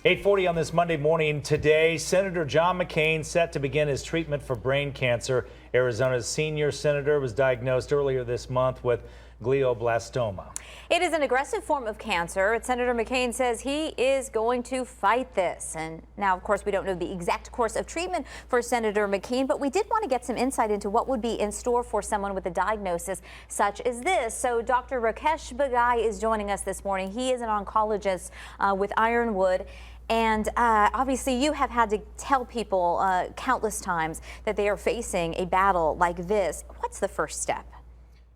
8:40 on this Monday morning. Today, Senator John McCain set to begin his treatment for brain cancer. Arizona's senior senator was diagnosed earlier this month with glioblastoma. It is an aggressive form of cancer. Senator McCain says he is going to fight this. And now, of course, we don't know the exact course of treatment for Senator McCain, but we did want to get some insight into what would be in store for someone with a diagnosis such as this. So Dr. Rakesh Bagai is joining us this morning. He is an oncologist with Ironwood. And obviously you have had to tell people countless times that they are facing a battle like this. What's the first step?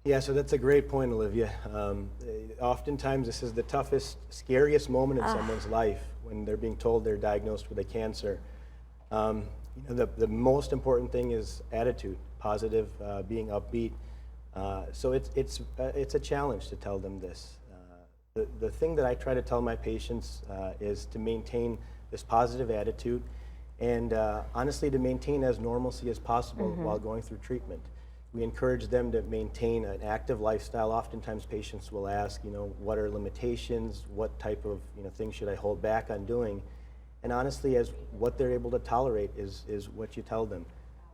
Yeah, so that's a great point, Olivia. Oftentimes this is the toughest, scariest moment in someone's life when they're being told they're diagnosed with a cancer. The most important thing is attitude, positive, being upbeat. So it's a challenge to tell them this. The thing that I try to tell my patients is to maintain this positive attitude and honestly to maintain as normalcy as possible while going through treatment. We encourage them to maintain an active lifestyle. Oftentimes patients will ask, what are limitations? What type of things should I hold back on doing? And honestly, as what they're able to tolerate is what you tell them.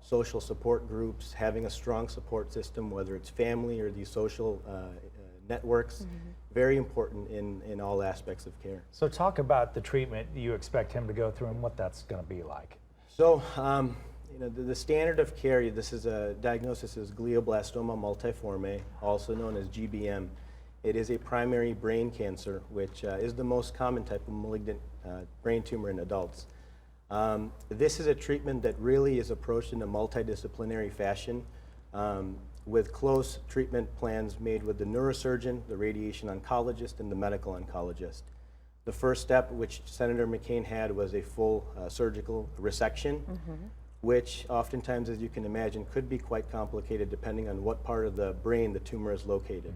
Social support groups, having a strong support system, whether it's family or these social networks, very important in all aspects of care. So talk about the treatment you expect him to go through and what that's going to be like. So, the standard of care, this is a diagnosis is glioblastoma multiforme, also known as GBM. It is a primary brain cancer, which is the most common type of malignant brain tumor in adults. This is a treatment that really is approached in a multidisciplinary fashion with close treatment plans made with the neurosurgeon, the radiation oncologist, and the medical oncologist. The first step, which Senator McCain had, was a full surgical resection, which oftentimes, as you can imagine, could be quite complicated depending on what part of the brain the tumor is located.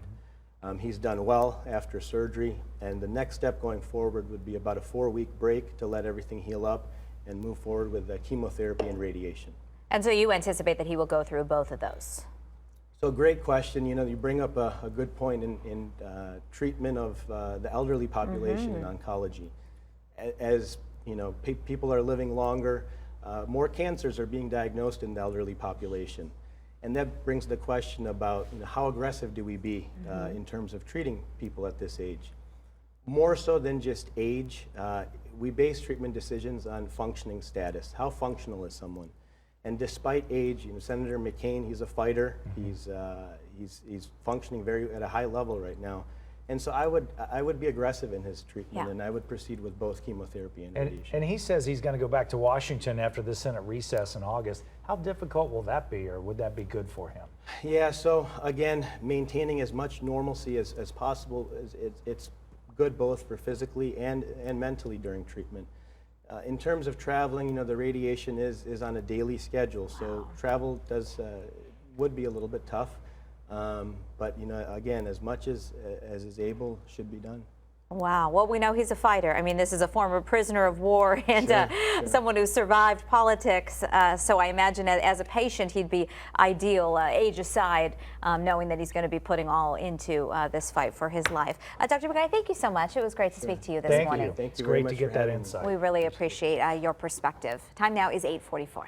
He's done well after surgery, and the next step going forward would be about a 4-week break to let everything heal up and move forward with chemotherapy and radiation. And so you anticipate that he will go through both of those? So great question. You bring up a good point in treatment of the elderly population in oncology. As people are living longer, more cancers are being diagnosed in the elderly population. And that brings the question about how aggressive do we be in terms of treating people at this age. More so than just age, we base treatment decisions on functioning status. How functional is someone? And despite age, Senator McCain, he's a fighter. He's functioning at a high level right now. And so I would be aggressive in his treatment, and I would proceed with both chemotherapy and radiation. And he says he's going to go back to Washington after the Senate recess in August. How difficult will that be, or would that be good for him? Yeah, so again, maintaining as much normalcy as possible, it's good both for physically and mentally during treatment. In terms of traveling, the radiation is on a daily schedule, so travel would be a little bit tough. But again, as much as is able should be done. Wow. Well, we know he's a fighter. I mean, this is a former prisoner of war and someone who survived politics. So I imagine as a patient, he'd be ideal, age aside, knowing that he's going to be putting all into this fight for his life. Dr. Bagai, thank you so much. It was great to speak to you this morning. Thank you. It's great to get that insight. We really appreciate your perspective. Time now is 8:44.